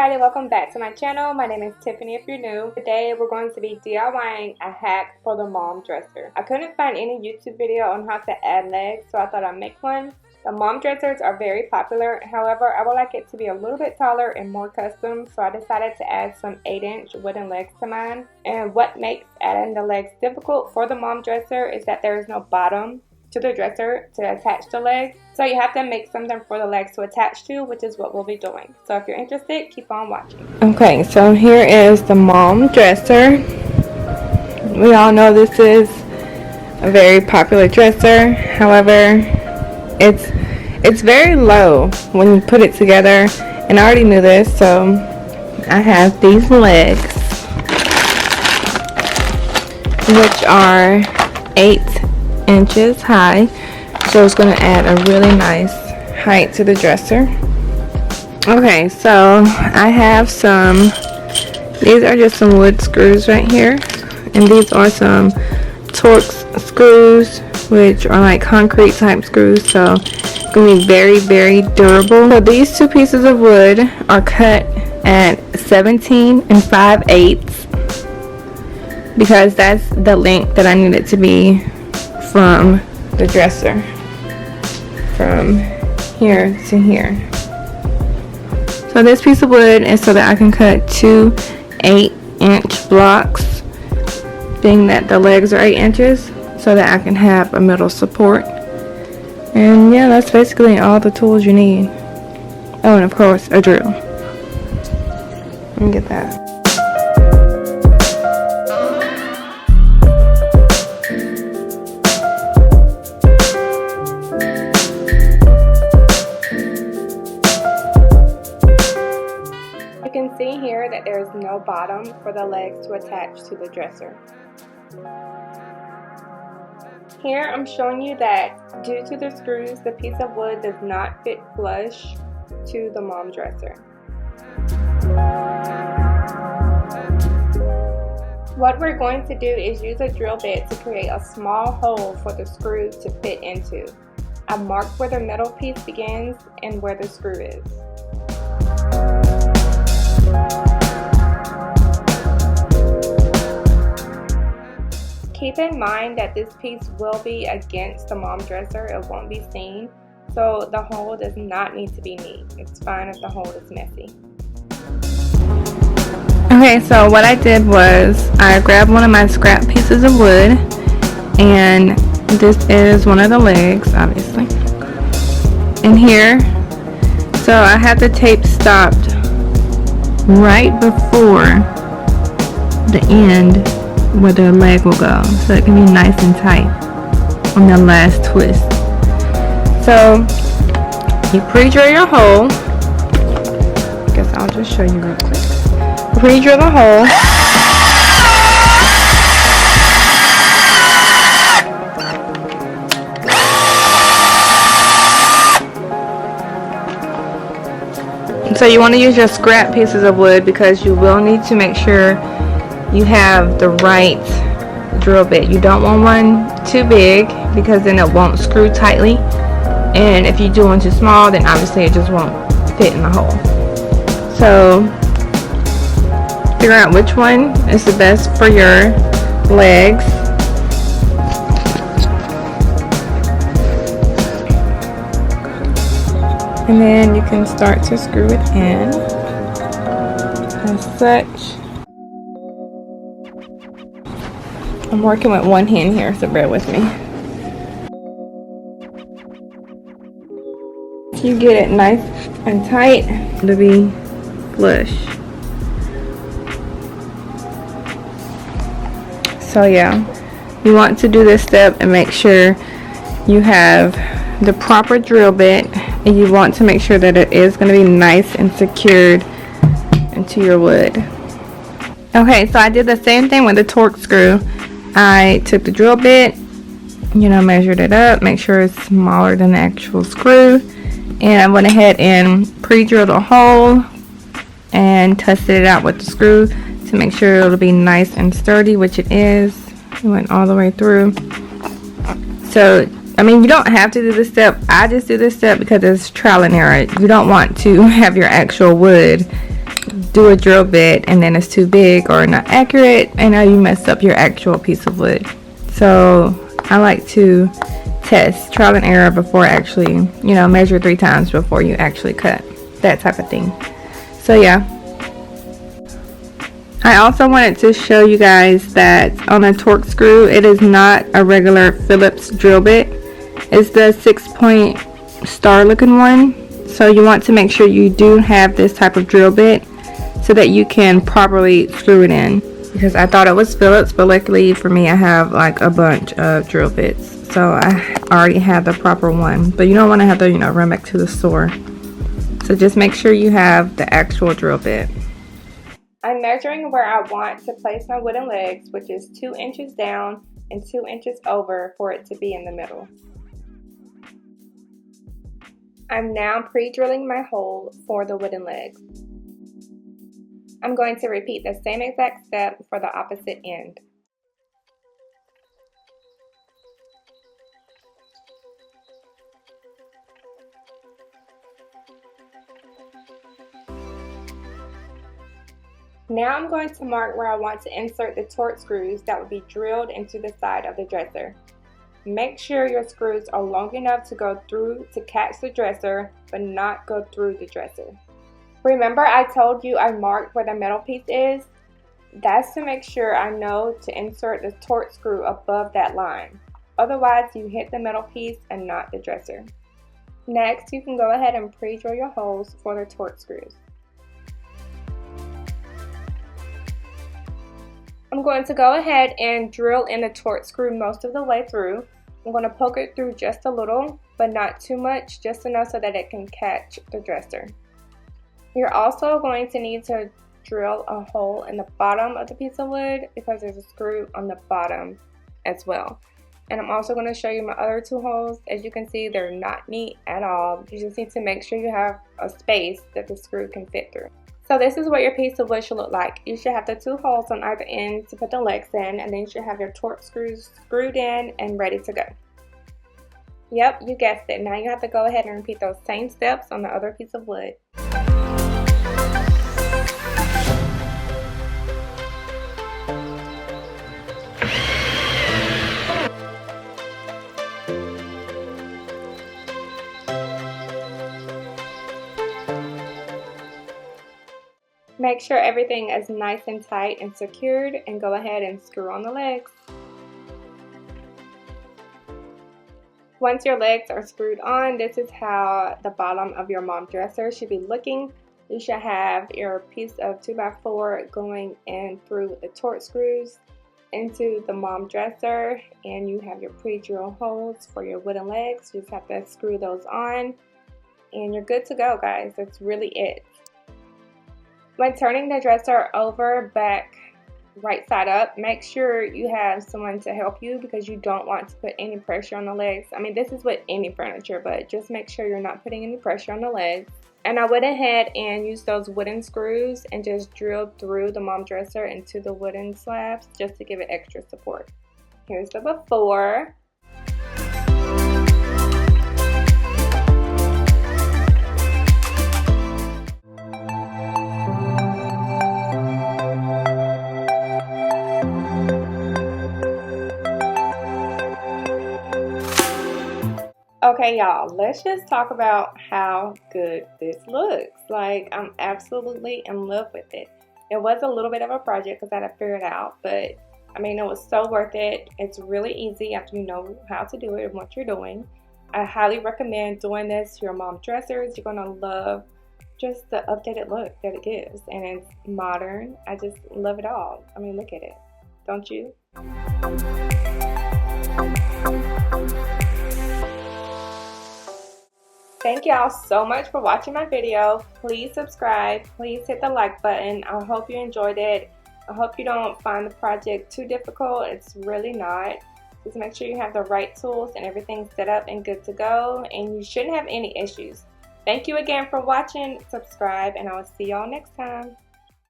everybody, welcome back to my channel. My name is Tiffany if you're new. Today we're going to be DIYing a hack for the Malm dresser. I couldn't find any YouTube video on how to add legs, so I thought I'd make one. The Malm dressers are very popular, however I would like it to be a little bit taller and more custom, so I decided to add some 8-inch wooden legs to mine. And what makes adding the legs difficult for the Malm dresser is that there is no bottom to the dresser to attach the legs, so you have to make something for the legs to attach to, which is what we'll be doing. So if you're interested, keep on watching. Okay, so here is the Malm dresser. We all know this is a very popular dresser, however it's very low when you put it together, and I already knew this, so I have these legs which are 8 inches high, so it's going to add a really nice height to the dresser. Okay, so I have these are just some wood screws right here, and these are some torx screws, which are like concrete type screws, so it's going to be very, very durable. So these two pieces of wood are cut at 17 5/8 because that's the length that I need it to be from the dresser, from here to here. So this piece of wood is so that I can cut 2 8-inch blocks, being that the legs are 8 inches, so that I can have a middle support. And yeah, that's basically all the tools you need. Oh, and of course a drill. Let me get that. You can see here that there is no bottom for the legs to attach to the dresser. Here I'm showing you that due to the screws, the piece of wood does not fit flush to the Malm dresser. What we're going to do is use a drill bit to create a small hole for the screw to fit into. I marked where the metal piece begins and where the screw is. Keep in mind that this piece will be against the Malm dresser, it won't be seen, so the hole does not need to be neat. It's fine if the hole is messy. Okay, so what I did was I grabbed one of my scrap pieces of wood, and this is one of the legs, obviously, in here. So I had the tape stopped right before the end where the leg will go, so it can be nice and tight on the last twist. So you pre-drill your hole. I guess I'll just show you real quick. Pre-drill the hole. So you want to use your scrap pieces of wood because you will need to make sure you have the right drill bit. You don't want one too big because then it won't screw tightly, and if you do one too small, then obviously it just won't fit in the hole. So figure out which one is the best for your legs. And then you can start to screw it in as such. I'm working with one hand here, so bear with me. You get it nice and tight to be flush. So yeah, you want to do this step and make sure you have the proper drill bit, and you want to make sure that it is going to be nice and secured into your wood. Okay, so I did the same thing with the torque screw. I took the drill bit, measured it up, make sure it's smaller than the actual screw, and I went ahead and pre-drilled a hole and tested it out with the screw to make sure it'll be nice and sturdy, which it is. It went all the way through. So I mean, you don't have to do this step. I just do this step because it's trial and error. You don't want to have your actual wood do a drill bit and then it's too big or not accurate, and now you mess up your actual piece of wood. So I like to test, trial and error before actually, measure 3 times before you actually cut, that type of thing. So yeah. I also wanted to show you guys that on a torque screw, it is not a regular Phillips drill bit. It's the 6-point star looking one. So you want to make sure you do have this type of drill bit so that you can properly screw it in. Because I thought it was Phillips, but luckily for me I have like a bunch of drill bits. So I already have the proper one. But you don't want to have to, run back to the store. So just make sure you have the actual drill bit. I'm measuring where I want to place my wooden legs, which is 2 inches down and 2 inches over for it to be in the middle. I'm now pre-drilling my hole for the wooden legs. I'm going to repeat the same exact step for the opposite end. Now I'm going to mark where I want to insert the torque screws that will be drilled into the side of the dresser. Make sure your screws are long enough to go through to catch the dresser, but not go through the dresser. Remember I told you I marked where the metal piece is? That's to make sure I know to insert the torque screw above that line. Otherwise you hit the metal piece and not the dresser. Next, you can go ahead and pre-drill your holes for the torque screws. I'm going to go ahead and drill in the torque screw most of the way through. I'm going to poke it through just a little, but not too much, just enough so that it can catch the dresser. You're also going to need to drill a hole in the bottom of the piece of wood because there's a screw on the bottom as well. And I'm also going to show you my other 2 holes. As you can see, they're not neat at all. You just need to make sure you have a space that the screw can fit through. So this is what your piece of wood should look like. You should have the 2 holes on either end to put the legs in, and then you should have your torque screws screwed in and ready to go. Yep, you guessed it. Now you have to go ahead and repeat those same steps on the other piece of wood. Make sure everything is nice and tight and secured, and go ahead and screw on the legs. Once your legs are screwed on, this is how the bottom of your Malm dresser should be looking. You should have your piece of 2x4 going in through the torque screws into the Malm dresser, and you have your pre-drill holes for your wooden legs. You just have to screw those on and you're good to go, guys. That's really it. When turning the dresser over back right side up, make sure you have someone to help you because you don't want to put any pressure on the legs. I mean, this is with any furniture, but just make sure you're not putting any pressure on the legs. And I went ahead and used those wooden screws and just drilled through the Malm dresser into the wooden slabs just to give it extra support. Here's the before. Okay, y'all, let's just talk about how good this looks. Like, I'm absolutely in love with it. It was a little bit of a project because I had to figure it out, but I mean, it was so worth it. It's really easy after you know how to do it and what you're doing. I highly recommend doing this to your Malm dressers. You're gonna love just the updated look that it gives, and it's modern. I just love it all. I mean, look at it, don't you? Thank y'all so much for watching my video. Please subscribe. Please hit the like button. I hope you enjoyed it. I hope you don't find the project too difficult. It's really not. Just make sure you have the right tools and everything set up and good to go, and you shouldn't have any issues. Thank you again for watching. Subscribe, and I will see y'all next time.